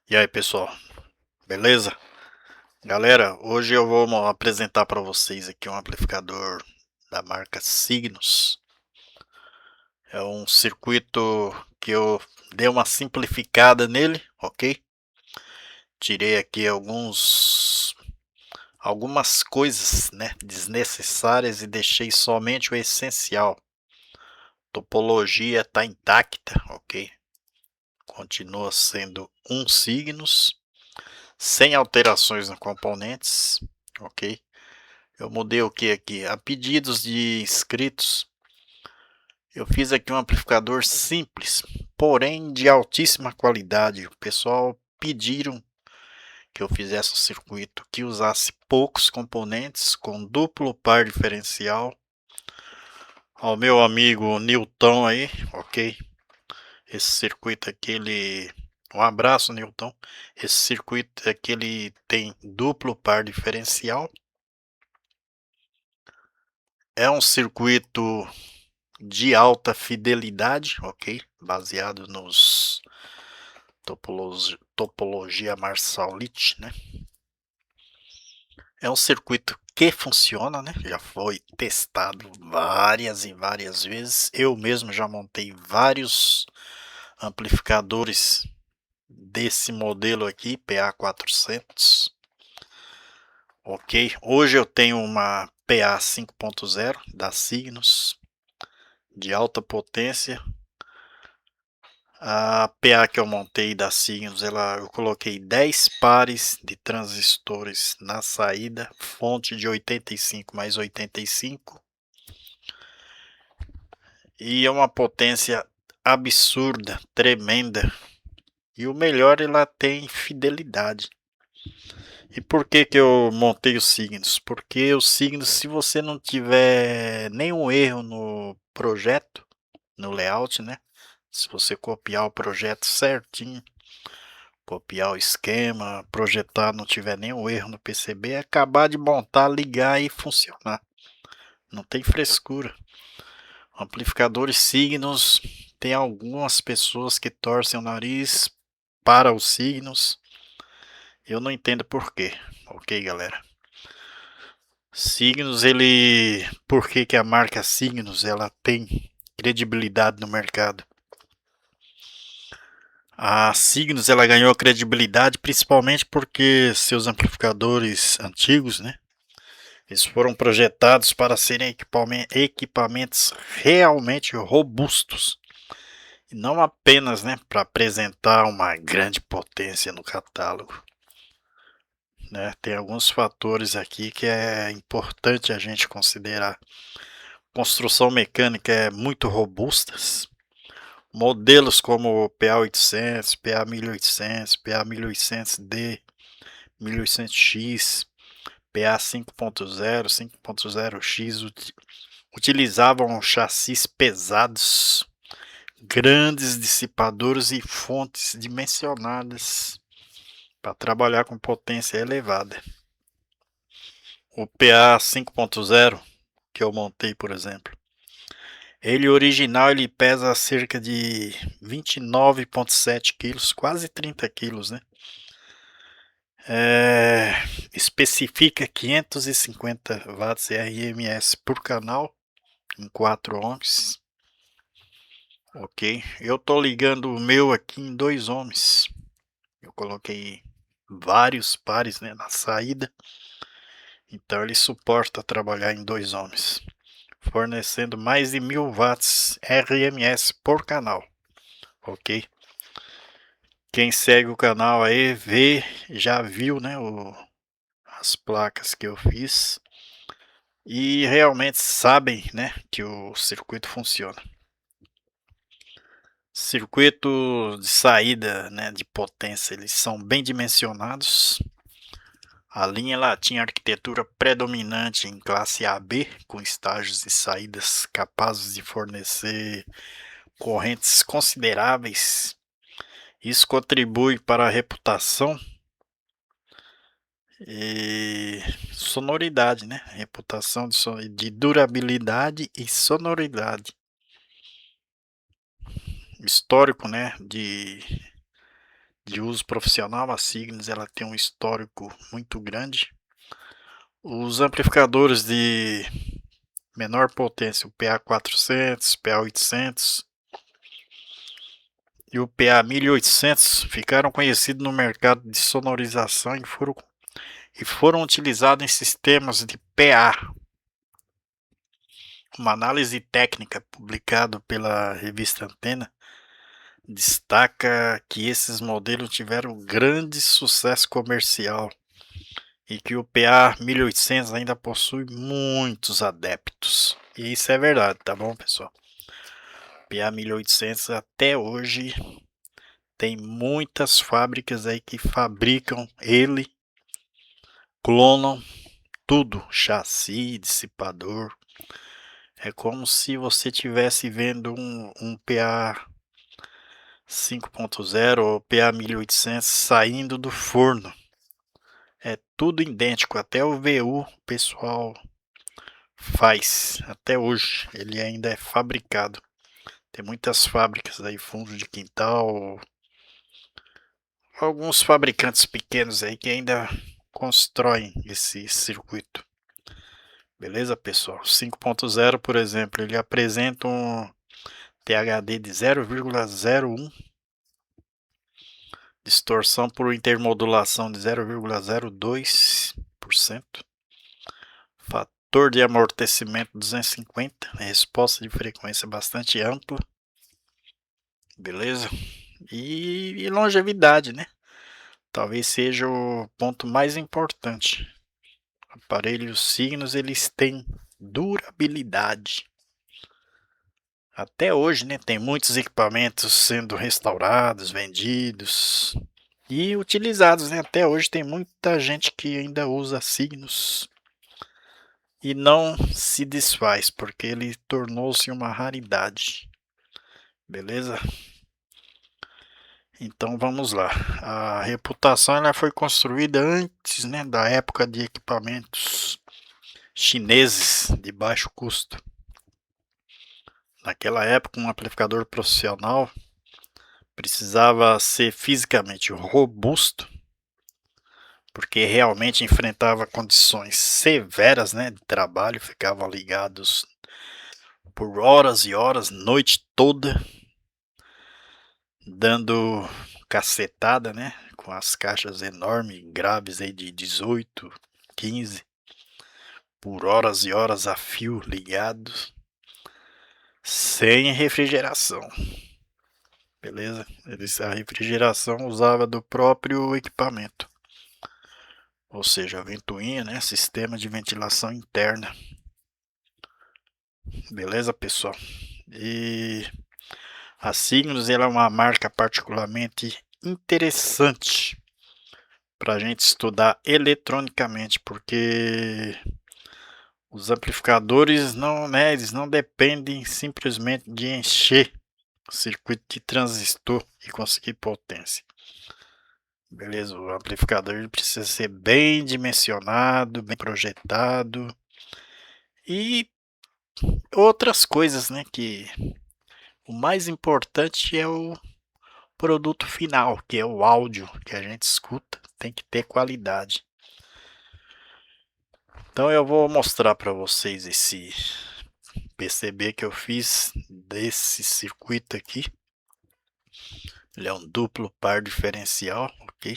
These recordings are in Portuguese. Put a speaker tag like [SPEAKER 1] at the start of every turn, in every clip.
[SPEAKER 1] E aí, pessoal, beleza? Galera, hoje eu vou apresentar para vocês aqui um amplificador da marca Signos. É um circuito que eu dei uma simplificada nele, ok? Tirei aqui algumas coisas, né, desnecessárias e deixei somente o essencial. Topologia está intacta, ok? Continua sendo um Signos, sem alterações nos componentes, ok? Eu mudei o que aqui? A pedidos de inscritos, eu fiz aqui um amplificador simples, porém de altíssima qualidade. O pessoal pediram que eu fizesse um circuito que usasse poucos componentes, com duplo par diferencial. Ao meu amigo Newton aí, ok? Esse circuito aqui, um abraço, Newton. Esse circuito aqui, ele tem duplo par diferencial. É um circuito de alta fidelidade, ok? Baseado nos topologia Marsalite, né? É um circuito que funciona, né? Já foi testado várias e várias vezes. Eu mesmo já montei vários amplificadores desse modelo aqui, PA400. Ok, hoje eu tenho uma PA 5.0 da Signos, de alta potência. A PA que eu montei da Signos, eu coloquei 10 pares de transistores na saída, fonte de 85 mais 85, e é uma potência absurda, tremenda. E o melhor, ela tem fidelidade. E por que que eu montei os Signos? Porque os Signos, se você não tiver nenhum erro no projeto, no layout, né? Se você copiar o projeto certinho, copiar o esquema, projetar, não tiver nenhum erro no PCB, é acabar de montar, ligar e funcionar. Não tem frescura. Amplificadores Signos, tem algumas pessoas que torcem o nariz para os Signos. Eu não entendo por quê. Ok, galera? Signos, por que que a marca Signos, ela tem credibilidade no mercado? A Signos, ela ganhou credibilidade principalmente porque seus amplificadores antigos, né? Eles foram projetados para serem equipamentos realmente robustos, e não apenas, né, para apresentar uma grande potência no catálogo. Né? Tem alguns fatores aqui que é importante a gente considerar. Construção mecânica é muito robustas. Modelos como o PA800, PA1800, PA1800D, 1800X, PA 5.0, 5.0X utilizavam chassis pesados, grandes dissipadores e fontes dimensionadas para trabalhar com potência elevada. O PA 5.0 que eu montei, por exemplo, ele original ele pesa cerca de 29,7 quilos, quase 30 quilos, né? Especifica 550 watts RMS por canal em 4 ohms. Ok, eu tô ligando o meu aqui em 2 ohms. Eu coloquei vários pares, né, na saída, então ele suporta trabalhar em 2 ohms, fornecendo mais de 1000 watts RMS por canal. Ok, quem segue o canal aí já viu, né, as placas que eu fiz e realmente sabem, né, que o circuito funciona. Circuito de saída, né, de potência, eles são bem dimensionados. A linha ela tinha arquitetura predominante em classe AB, com estágios e saídas capazes de fornecer correntes consideráveis. Isso contribui para a reputação e sonoridade, né? Reputação de durabilidade e sonoridade. Histórico, né? de uso profissional, a Signus ela tem um histórico muito grande. Os amplificadores de menor potência, o PA400, PA800 e o PA1800 ficaram conhecidos no mercado de sonorização e foram utilizados em sistemas de PA. Uma análise técnica publicada pela revista Antena destaca que esses modelos tiveram grande sucesso comercial e que o PA 1800 ainda possui muitos adeptos. E isso é verdade, tá bom, pessoal? O PA 1800 até hoje tem muitas fábricas aí que fabricam ele, clonam tudo, chassi, dissipador. É como se você estivesse vendo um PA 5.0 ou PA 1800 saindo do forno. É tudo idêntico, até o VU o pessoal faz, até hoje ele ainda é fabricado. Tem muitas fábricas aí, fundo de quintal, alguns fabricantes pequenos aí que ainda constroem esse circuito. Beleza, pessoal? 5.0, por exemplo, ele apresenta um THD de 0,01, distorção por intermodulação de 0,02%, fator de amortecimento 250, resposta de frequência bastante ampla, beleza? E longevidade, né? Talvez seja o ponto mais importante. Aparelhos Signus, eles têm durabilidade. Até hoje, né, tem muitos equipamentos sendo restaurados, vendidos e utilizados, né? Até hoje tem muita gente que ainda usa Signus e não se desfaz, porque ele tornou-se uma raridade. Beleza? Então vamos lá. A reputação ela foi construída antes, né, da época de equipamentos chineses de baixo custo. Naquela época, um amplificador profissional precisava ser fisicamente robusto, porque realmente enfrentava condições severas, né, de trabalho, ficavam ligados por horas e horas, noite toda, dando cacetada, né, com as caixas enormes, graves aí de 18, 15, por horas e horas a fio ligados, sem refrigeração. Beleza? A refrigeração usava do próprio equipamento, ou seja, a ventoinha, né, sistema de ventilação interna. Beleza, pessoal? E a Signus ela é uma marca particularmente interessante para a gente estudar eletronicamente, porque os amplificadores não, né, eles não dependem simplesmente de encher o circuito de transistor e conseguir potência. Beleza, o amplificador ele precisa ser bem dimensionado, bem projetado e outras coisas, né, que o mais importante é o produto final, que é o áudio que a gente escuta, tem que ter qualidade. Então eu vou mostrar para vocês esse PCB que eu fiz desse circuito aqui. Ele é um duplo par diferencial, ok?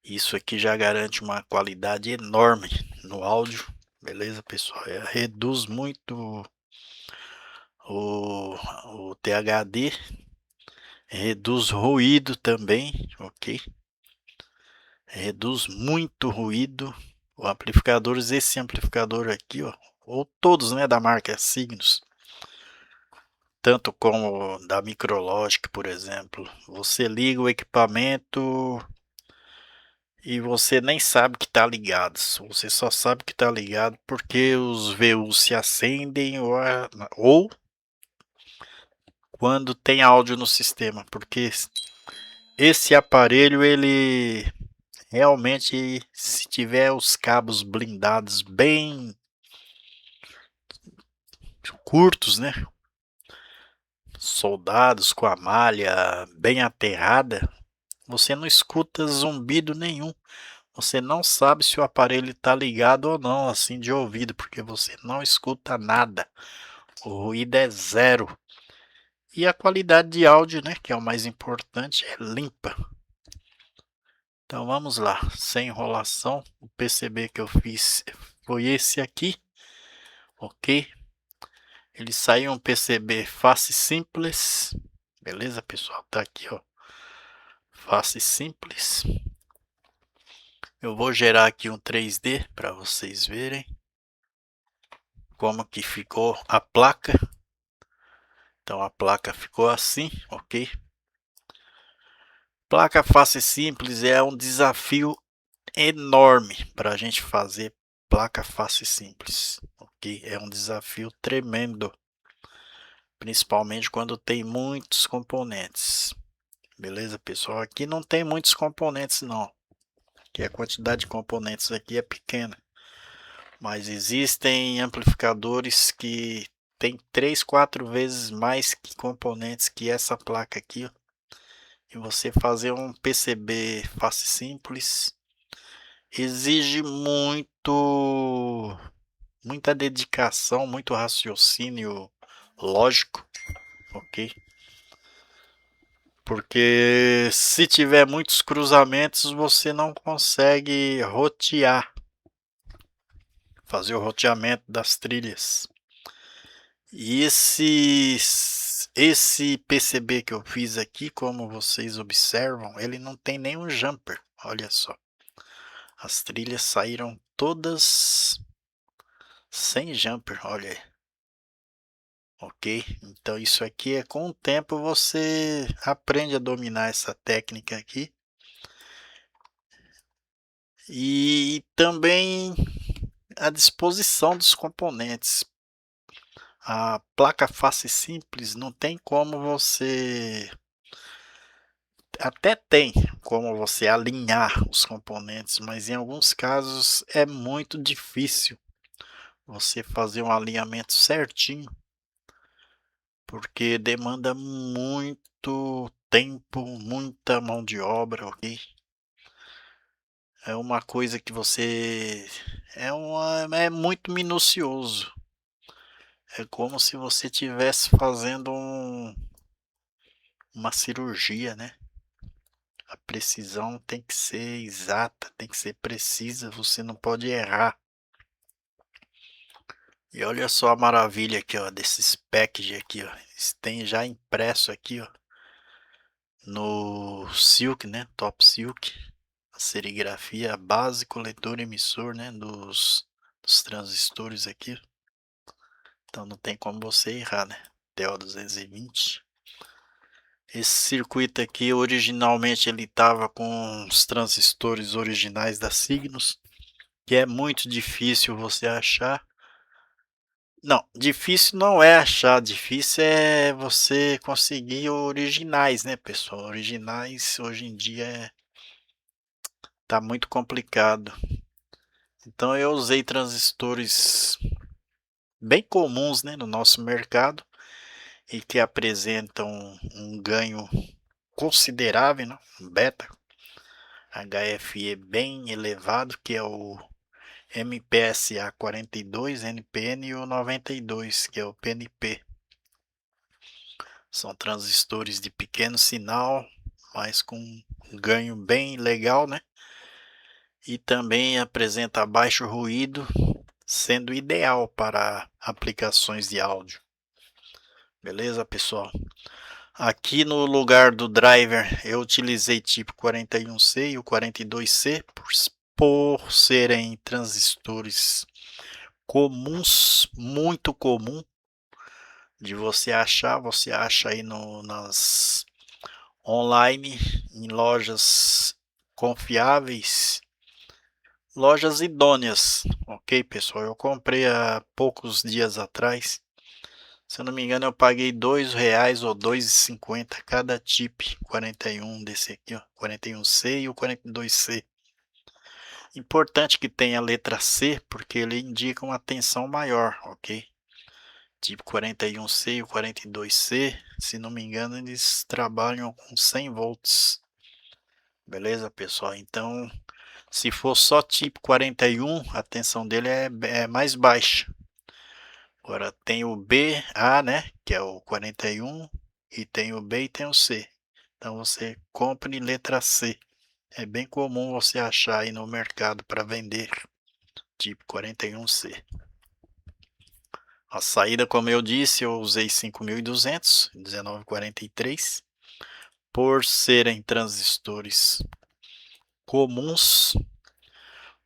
[SPEAKER 1] Isso aqui já garante uma qualidade enorme no áudio, beleza, pessoal? Reduz muito o THD, reduz ruído também, ok? Reduz muito ruído. Esse amplificador aqui, ó, ou todos, né, da marca Signus, tanto como da Micrologic, por exemplo. Você liga o equipamento e você nem sabe que está ligado. Você só sabe que está ligado porque os VUs se acendem ou quando tem áudio no sistema, porque esse aparelho ele realmente, se tiver os cabos blindados bem curtos, né, soldados com a malha bem aterrada, você não escuta zumbido nenhum. Você não sabe se o aparelho está ligado ou não, assim de ouvido, porque você não escuta nada. O ruído é zero. E a qualidade de áudio, né, que é o mais importante, é limpa. Então vamos lá, sem enrolação. O PCB que eu fiz foi esse aqui, ok? Ele saiu um PCB face simples, beleza, pessoal? Tá aqui, ó, face simples. Eu vou gerar aqui um 3D para vocês verem como que ficou a placa. Então a placa ficou assim, ok? Placa face simples é um desafio enorme para a gente fazer placa face simples, ok? É um desafio tremendo, principalmente quando tem muitos componentes. Beleza, pessoal? Aqui não tem muitos componentes não, que a quantidade de componentes aqui é pequena. Mas existem amplificadores que tem 3, 4 vezes mais que componentes que essa placa aqui, ó. E você fazer um PCB face simples exige muita dedicação, muito raciocínio lógico, ok? Porque se tiver muitos cruzamentos, você não consegue rotear, fazer o roteamento das trilhas. E esse PCB que eu fiz aqui, como vocês observam, ele não tem nenhum jumper, olha só. As trilhas saíram todas sem jumper, olha aí. Ok? Então isso aqui é com o tempo você aprende a dominar essa técnica aqui. E também a disposição dos componentes. A placa face simples não tem como você, até tem como você alinhar os componentes, mas em alguns casos é muito difícil você fazer um alinhamento certinho, porque demanda muito tempo, muita mão de obra, ok? É uma coisa que você é muito minucioso. É como se você estivesse fazendo uma cirurgia, né? A precisão tem que ser exata, tem que ser precisa, você não pode errar. E olha só a maravilha aqui, ó, desses package aqui, ó. Eles têm já impresso aqui, ó, no Silk, né? Top Silk, a serigrafia básico, leitor emissor, né? Dos transistores aqui. Então não tem como você errar, né? TO220. Esse circuito aqui, originalmente ele estava com os transistores originais da Cygnus, que é muito difícil você achar. Não, difícil não é achar, difícil é você conseguir originais, né, pessoal? Originais hoje em dia tá muito complicado. Então eu usei transistores bem comuns, né, no nosso mercado e que apresentam um ganho considerável, né? Um beta HFE bem elevado, que é o MPSA 42, NPN e o 92, que é o PNP. São transistores de pequeno sinal, mas com um ganho bem legal, né? E também apresenta baixo ruído, sendo ideal para aplicações de áudio. Beleza, pessoal? Aqui no lugar do driver eu utilizei tipo 41C e o 42C por serem transistores comuns, muito comum de você achar. Você acha aí nas online, em lojas confiáveis, lojas idôneas, ok, pessoal? Eu comprei há poucos dias atrás. Se eu não me engano, eu paguei R$ 2 ou 2,50 cada chip 41 desse aqui, ó, 41C e o 42C. Importante que tenha a letra C, porque ele indica uma tensão maior, ok? Tipo 41C e o 42C, se não me engano, eles trabalham com 100 volts. beleza, pessoal? Então, se for só tipo 41, a tensão dele é mais baixa. Agora tem o B, A, né, que é o 41, e tem o B e tem o C. Então você compre letra C. É bem comum você achar aí no mercado para vender tipo 41C. A saída, como eu disse, eu usei 5200, 1943, por serem transistores comuns,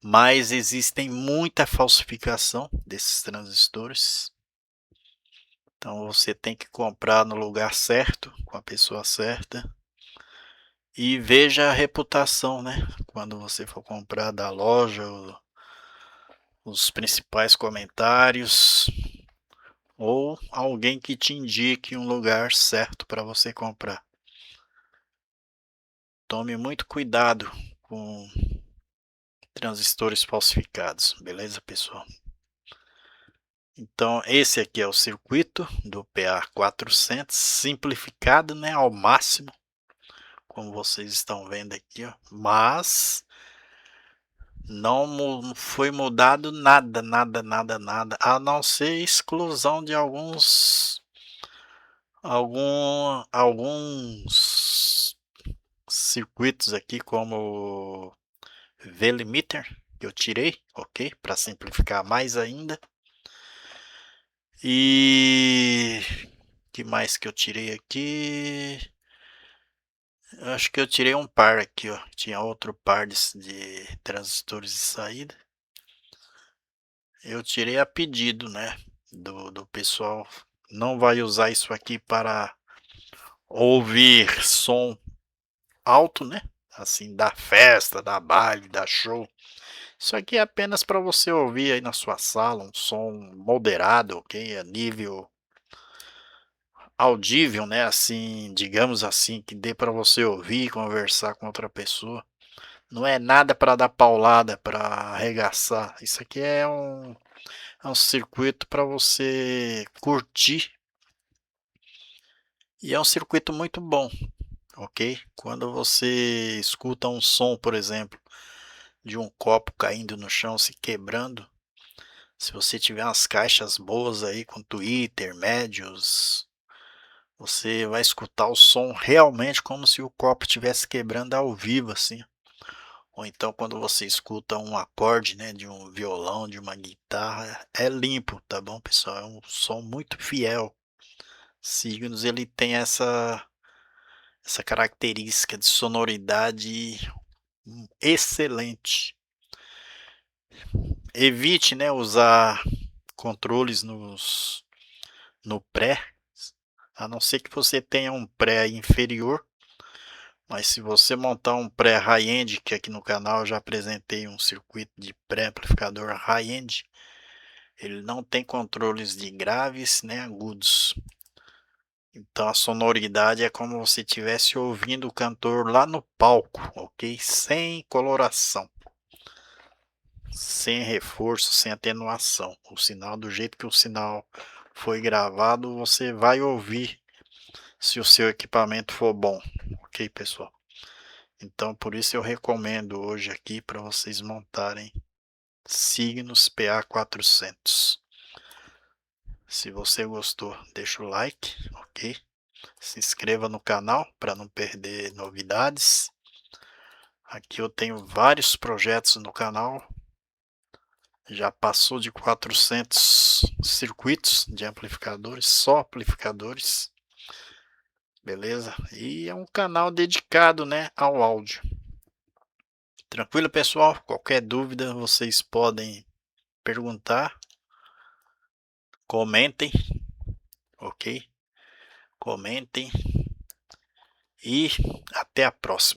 [SPEAKER 1] mas existem muita falsificação desses transistores. Então você tem que comprar no lugar certo, com a pessoa certa. E veja a reputação, né? Quando você for comprar da loja, os principais comentários, ou alguém que te indique um lugar certo para você comprar. Tome muito cuidado com transistores falsificados, beleza, pessoal? Então, esse aqui é o circuito do PA400, simplificado, né, ao máximo, como vocês estão vendo aqui, ó. Mas não foi mudado nada, a não ser exclusão de alguns circuitos aqui, como V-limiter, que eu tirei, ok? Para simplificar mais ainda. E que mais que eu tirei aqui? Eu acho que eu tirei um par aqui, ó. Tinha outro par de transistores de saída. Eu tirei a pedido, né? Do pessoal. Não vai usar isso aqui para ouvir som alto, né? Assim, da festa, da baile, da show. Isso aqui é apenas para você ouvir aí na sua sala, um som moderado, ok? A nível audível, né? Assim, digamos assim, que dê para você ouvir e conversar com outra pessoa. Não é nada para dar paulada, para arregaçar. Isso aqui é um circuito para você curtir. E é um circuito muito bom, ok? Quando você escuta um som, por exemplo, de um copo caindo no chão, se quebrando, se você tiver umas caixas boas aí com Twitter, médios, você vai escutar o som realmente como se o copo estivesse quebrando ao vivo, assim. Ou então quando você escuta um acorde, né, de um violão, de uma guitarra, é limpo, tá bom, pessoal? É um som muito fiel. Signos, ele tem essa característica de sonoridade excelente. Evite, né, usar controles no pré, a não ser que você tenha um pré inferior, mas se você montar um pré high-end, que aqui no canal eu já apresentei um circuito de pré-amplificador high-end, ele não tem controles de graves nem agudos. Então a sonoridade é como se estivesse ouvindo o cantor lá no palco, ok? Sem coloração, sem reforço, sem atenuação. O sinal, do jeito que o sinal foi gravado, você vai ouvir se o seu equipamento for bom, ok, pessoal? Então por isso eu recomendo hoje aqui para vocês montarem Signos PA400. Se você gostou, deixa o like, ok? Se inscreva no canal para não perder novidades. Aqui eu tenho vários projetos no canal. Já passou de 400 circuitos de amplificadores, só amplificadores. Beleza? E é um canal dedicado, né, ao áudio. Tranquilo, pessoal? Qualquer dúvida vocês podem perguntar. Comentem, ok? Comentem. E até a próxima.